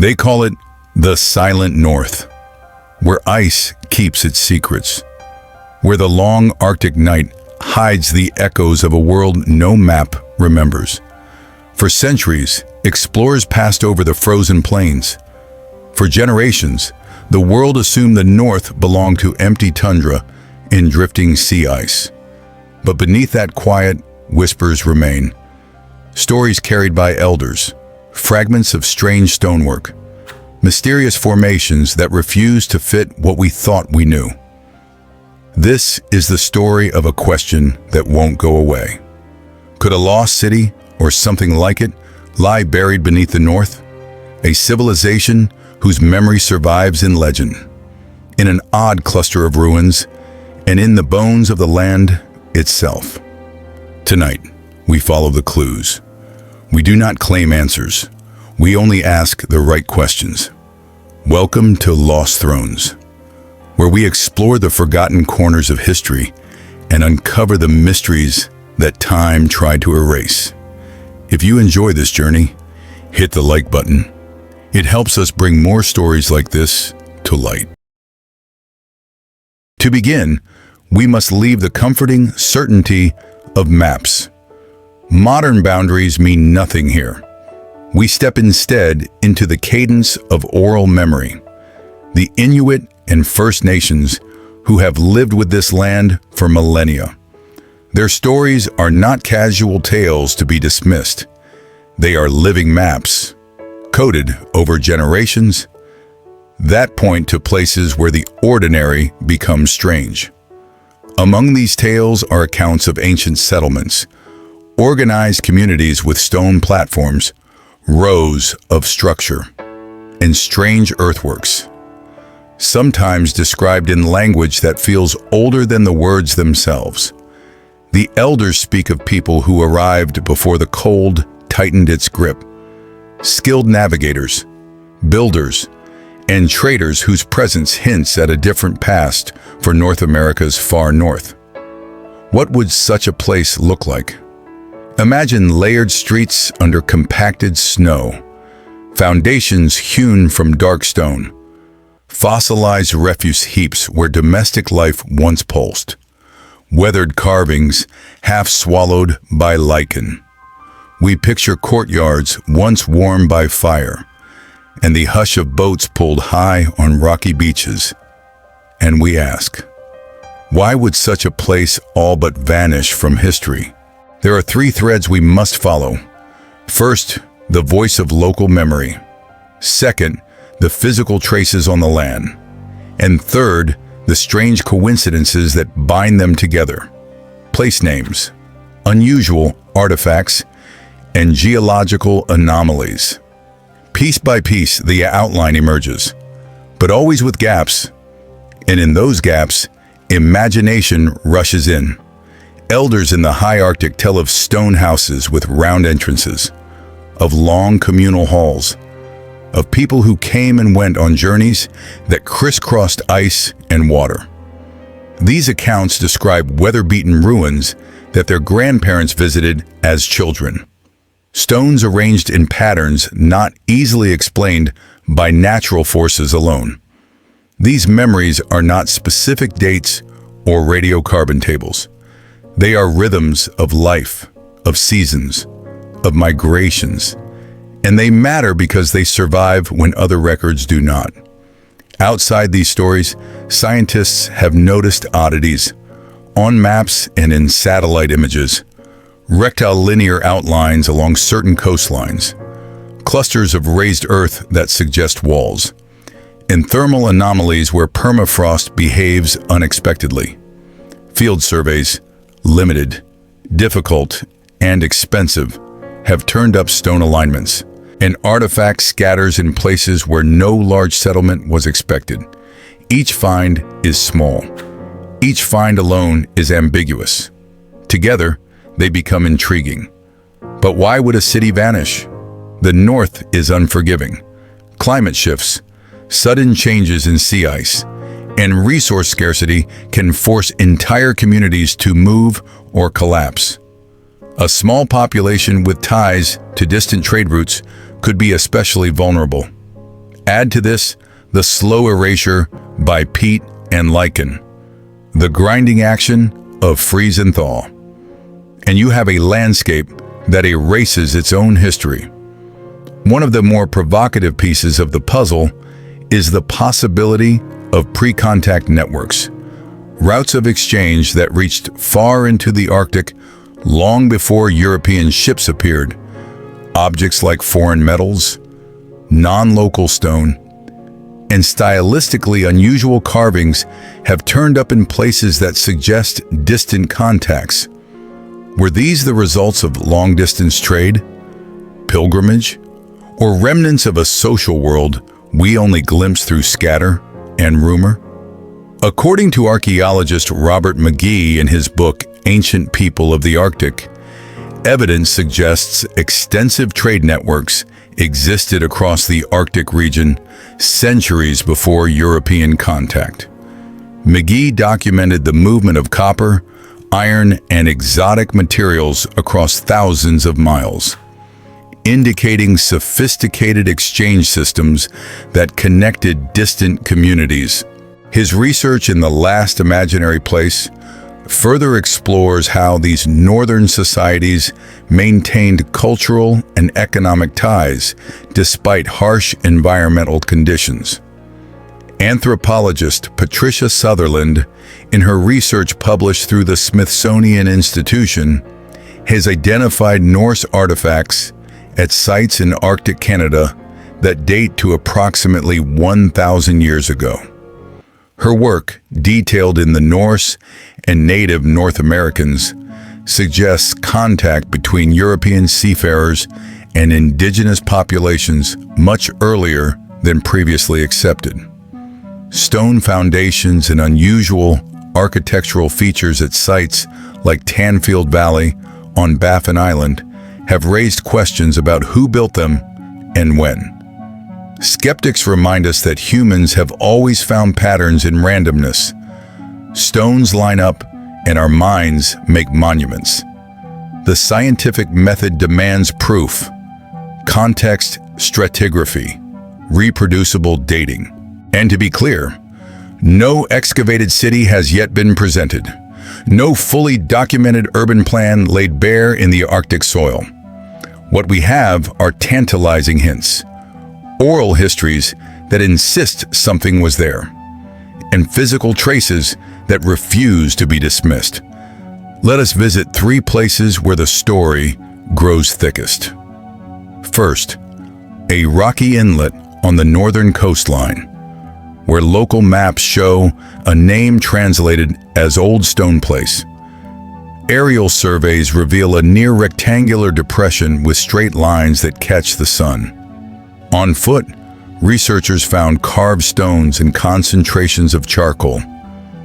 They call it the Silent North, where ice keeps its secrets, where the long Arctic night hides the echoes of a world no map remembers. For centuries, explorers passed over the frozen plains. For generations, the world assumed the North belonged to empty tundra and drifting sea ice. But beneath that quiet, whispers remain. Stories carried by elders, fragments of strange stonework, mysterious formations that refuse to fit what we thought we knew. This is the story of a question that won't go away. Could a lost city, or something like it, lie buried beneath the North? A civilization whose memory survives in legend, in an odd cluster of ruins, and in the bones of the land itself. Tonight, we follow the clues. We do not claim answers. We only ask the right questions. Welcome to Lost Thrones, where we explore the forgotten corners of history and uncover the mysteries that time tried to erase. If you enjoy this journey, hit the like button. It helps us bring more stories like this to light. To begin, we must leave the comforting certainty of maps. Modern boundaries mean nothing here. We step instead into the cadence of oral memory. The Inuit and First Nations who have lived with this land for millennia. Their stories are not casual tales to be dismissed. They are living maps, coded over generations, that point to places where the ordinary becomes strange. Among these tales are accounts of ancient settlements, organized communities with stone platforms, rows of structure, and strange earthworks, sometimes described in language that feels older than the words themselves. The elders speak of people who arrived before the cold tightened its grip, skilled navigators, builders, and traders whose presence hints at a different past for North America's far north. What would such a place look like? Imagine layered streets under compacted snow, foundations hewn from dark stone, fossilized refuse heaps where domestic life once pulsed, weathered carvings half swallowed by lichen. We picture courtyards once warmed by fire, and the hush of boats pulled high on rocky beaches. And we ask, why would such a place all but vanish from history? There are three threads we must follow. First, the voice of local memory. Second, the physical traces on the land. And third, the strange coincidences that bind them together. Place names, unusual artifacts, and geological anomalies. Piece by piece, the outline emerges, but always with gaps. And in those gaps, imagination rushes in. Elders in the high Arctic tell of stone houses with round entrances, of long communal halls, of people who came and went on journeys that crisscrossed ice and water. These accounts describe weather-beaten ruins that their grandparents visited as children. Stones arranged in patterns not easily explained by natural forces alone. These memories are not specific dates or radiocarbon tables. They are rhythms of life, of seasons, of migrations, and they matter because they survive when other records do not. Outside these stories, scientists have noticed oddities on maps and in satellite images, rectilinear outlines along certain coastlines, clusters of raised earth that suggest walls, and thermal anomalies where permafrost behaves unexpectedly. Field surveys, limited, difficult, and expensive, have turned up stone alignments, and artifact scatters in places where no large settlement was expected. Each find is small. Each find alone is ambiguous. Together, they become intriguing. But why would a city vanish? The North is unforgiving. Climate shifts, sudden changes in sea ice, and resource scarcity can force entire communities to move or collapse. A small population with ties to distant trade routes could be especially vulnerable. Add to this the slow erasure by peat and lichen, the grinding action of freeze and thaw, and you have a landscape that erases its own history. One of the more provocative pieces of the puzzle is the possibility of pre-contact networks, routes of exchange that reached far into the Arctic long before European ships appeared. Objects like foreign metals, non-local stone, and stylistically unusual carvings have turned up in places that suggest distant contacts. Were these the results of long-distance trade, pilgrimage, or remnants of a social world we only glimpse through scatter and rumor? According to archaeologist Robert McGee in his book Ancient People of the Arctic, evidence suggests extensive trade networks existed across the Arctic region centuries before European contact. McGee documented the movement of copper, iron, and exotic materials across thousands of miles, indicating sophisticated exchange systems that connected distant communities. His research in The Last Imaginary Place further explores how these northern societies maintained cultural and economic ties despite harsh environmental conditions. Anthropologist Patricia Sutherland, in her research published through the Smithsonian Institution, has identified Norse artifacts at sites in Arctic Canada that date to approximately 1,000 years ago. Her work, detailed in the Norse and native North Americans, suggests contact between European seafarers and indigenous populations much earlier than previously accepted. Stone foundations and unusual architectural features at sites like Tanfield Valley on Baffin Island have raised questions about who built them and when. Skeptics remind us that humans have always found patterns in randomness. Stones line up and our minds make monuments. The scientific method demands proof, context, stratigraphy, reproducible dating. And to be clear, no excavated city has yet been presented. No fully documented urban plan laid bare in the Arctic soil. What we have are tantalizing hints, oral histories that insist something was there, and physical traces that refuse to be dismissed. Let us visit 3 places where the story grows thickest. First, a rocky inlet on the northern coastline, where local maps show a name translated as Old Stone Place. Aerial surveys reveal a near rectangular depression with straight lines that catch the sun. On foot, researchers found carved stones and concentrations of charcoal,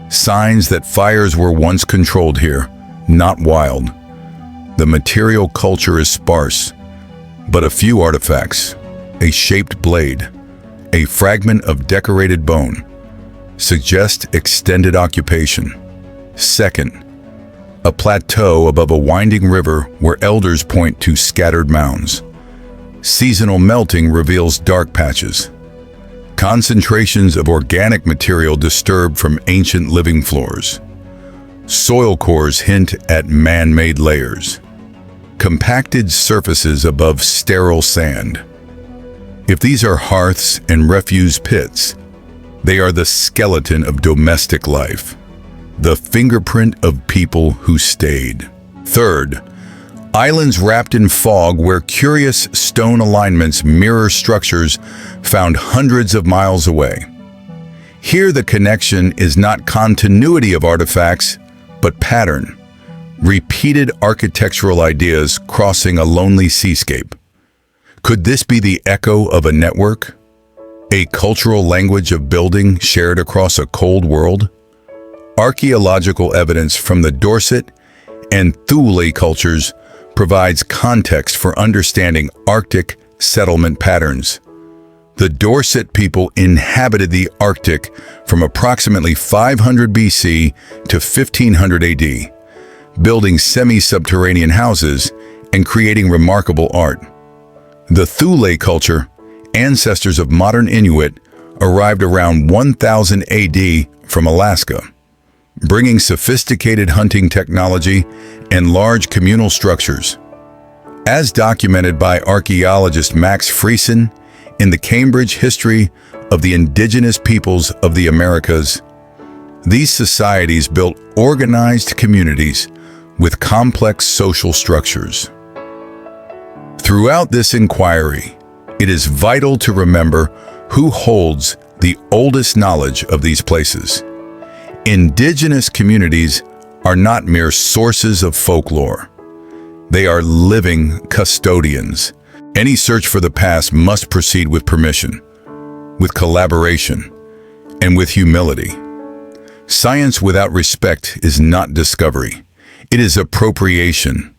signs that fires were once controlled here, not wild. The material culture is sparse, but a few artifacts, a shaped blade, a fragment of decorated bone, suggest extended occupation. Second, a plateau above a winding river where elders point to scattered mounds. Seasonal melting reveals dark patches. Concentrations of organic material disturbed from ancient living floors. Soil cores hint at man-made layers. Compacted surfaces above sterile sand. If these are hearths and refuse pits, they are the skeleton of domestic life, the fingerprint of people who stayed. Third, islands wrapped in fog where curious stone alignments mirror structures found hundreds of miles away. Here the connection is not continuity of artifacts, but pattern, repeated architectural ideas crossing a lonely seascape. Could this be the echo of a network? A cultural language of building shared across a cold world? Archaeological evidence from the Dorset and Thule cultures provides context for understanding Arctic settlement patterns. The Dorset people inhabited the Arctic from approximately 500 BC to 1500 AD, building semi-subterranean houses and creating remarkable art. The Thule culture, ancestors of modern Inuit arrived around 1000 AD from Alaska, bringing sophisticated hunting technology and large communal structures. As documented by archaeologist Max Friesen in the Cambridge History of the Indigenous Peoples of the Americas, these societies built organized communities with complex social structures. Throughout this inquiry, it is vital to remember who holds the oldest knowledge of these places. Indigenous communities are not mere sources of folklore. They are living custodians. Any search for the past must proceed with permission, with collaboration, and with humility. Science without respect is not discovery. It is appropriation.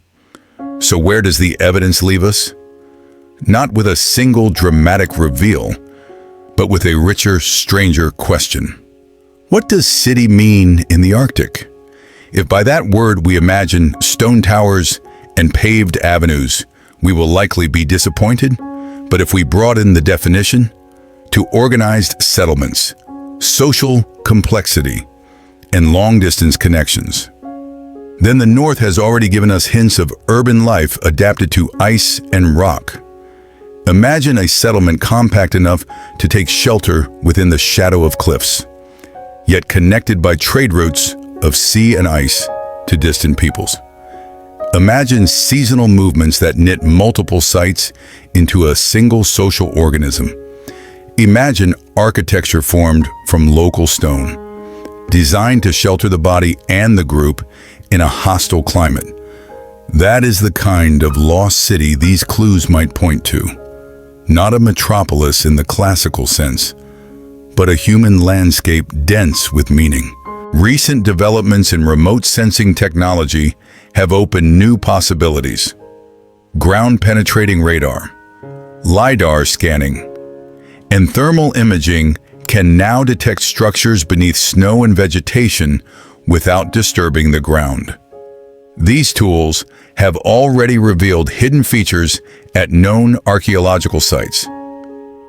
So where does the evidence leave us? Not with a single dramatic reveal, but with a richer, stranger question. What does city mean in the Arctic? If by that word we imagine stone towers and paved avenues, we will likely be disappointed. But if we broaden the definition to organized settlements, social complexity, and long-distance connections, then the North has already given us hints of urban life adapted to ice and rock. Imagine a settlement compact enough to take shelter within the shadow of cliffs, yet connected by trade routes of sea and ice to distant peoples. Imagine seasonal movements that knit multiple sites into a single social organism. Imagine architecture formed from local stone, designed to shelter the body and the group in a hostile climate. That is the kind of lost city these clues might point to. Not a metropolis in the classical sense, but a human landscape dense with meaning. Recent developments in remote sensing technology have opened new possibilities. Ground-penetrating radar, LiDAR scanning, and thermal imaging can now detect structures beneath snow and vegetation without disturbing the ground. These tools have already revealed hidden features at known archaeological sites,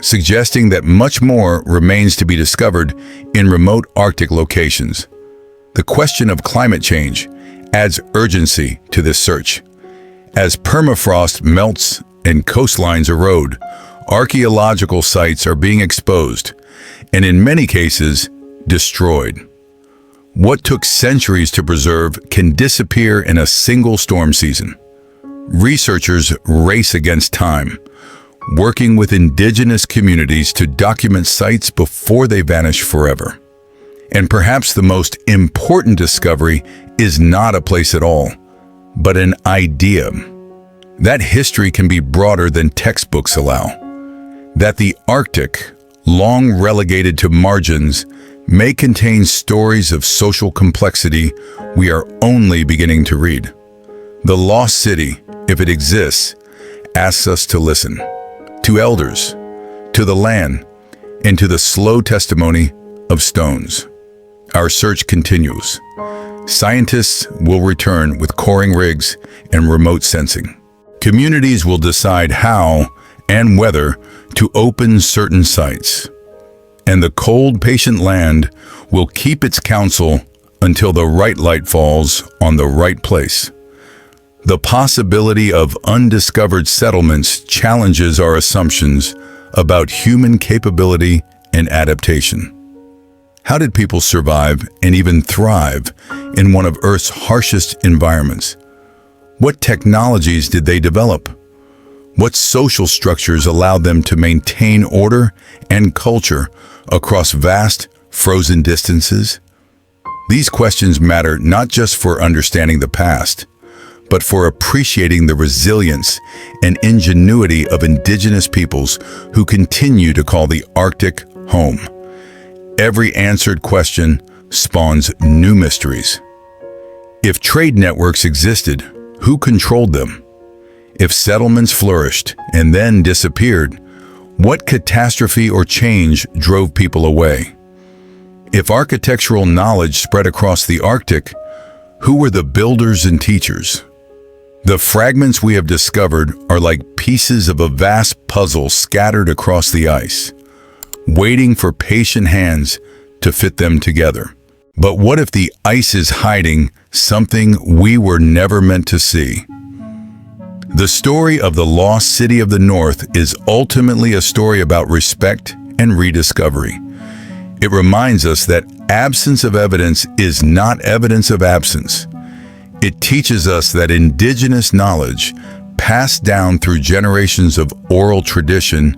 suggesting that much more remains to be discovered in remote Arctic locations. The question of climate change adds urgency to this search. As permafrost melts and coastlines erode, archaeological sites are being exposed and in many cases destroyed. What took centuries to preserve can disappear in a single storm season. Researchers race against time, working with indigenous communities to document sites before they vanish forever. And perhaps the most important discovery is not a place at all, but an idea. That history can be broader than textbooks allow. That the Arctic, long relegated to margins, may contain stories of social complexity we are only beginning to read. The lost city, if it exists, asks us to listen. To elders, to the land, and to the slow testimony of stones. Our search continues. Scientists will return with coring rigs and remote sensing. Communities will decide how and whether to open certain sites. And the cold, patient land will keep its counsel until the right light falls on the right place. The possibility of undiscovered settlements challenges our assumptions about human capability and adaptation. How did people survive and even thrive in one of Earth's harshest environments? What technologies did they develop? What social structures allowed them to maintain order and culture across vast, frozen distances? These questions matter not just for understanding the past, but for appreciating the resilience and ingenuity of indigenous peoples who continue to call the Arctic home. Every answered question spawns new mysteries. If trade networks existed, who controlled them? If settlements flourished and then disappeared, what catastrophe or change drove people away? If architectural knowledge spread across the Arctic, who were the builders and teachers? The fragments we have discovered are like pieces of a vast puzzle scattered across the ice, waiting for patient hands to fit them together. But what if the ice is hiding something we were never meant to see? The story of the lost city of the North is ultimately a story about respect and rediscovery. It reminds us that absence of evidence is not evidence of absence. It teaches us that indigenous knowledge, passed down through generations of oral tradition,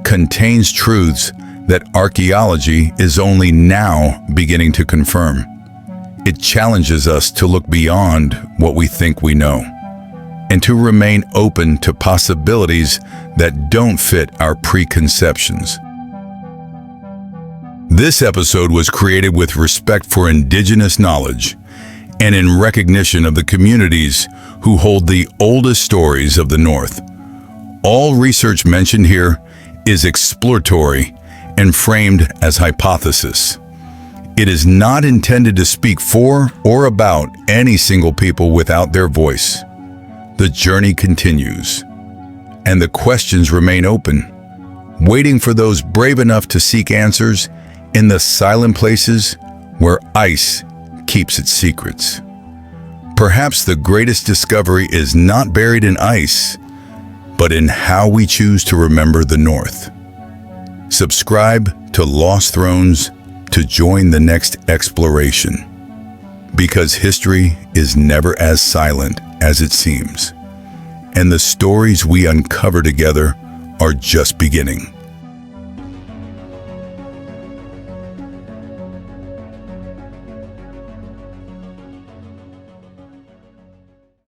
contains truths that archaeology is only now beginning to confirm. It challenges us to look beyond what we think we know, and to remain open to possibilities that don't fit our preconceptions. This episode was created with respect for indigenous knowledge and in recognition of the communities who hold the oldest stories of the North. All research mentioned here is exploratory and framed as hypothesis. It is not intended to speak for or about any single people without their voice. The journey continues, and the questions remain open, waiting for those brave enough to seek answers in the silent places where ice keeps its secrets. Perhaps the greatest discovery is not buried in ice, but in how we choose to remember the North. Subscribe to Lost Thrones to join the next exploration, because history is never as silent as it seems, and the stories we uncover together are just beginning.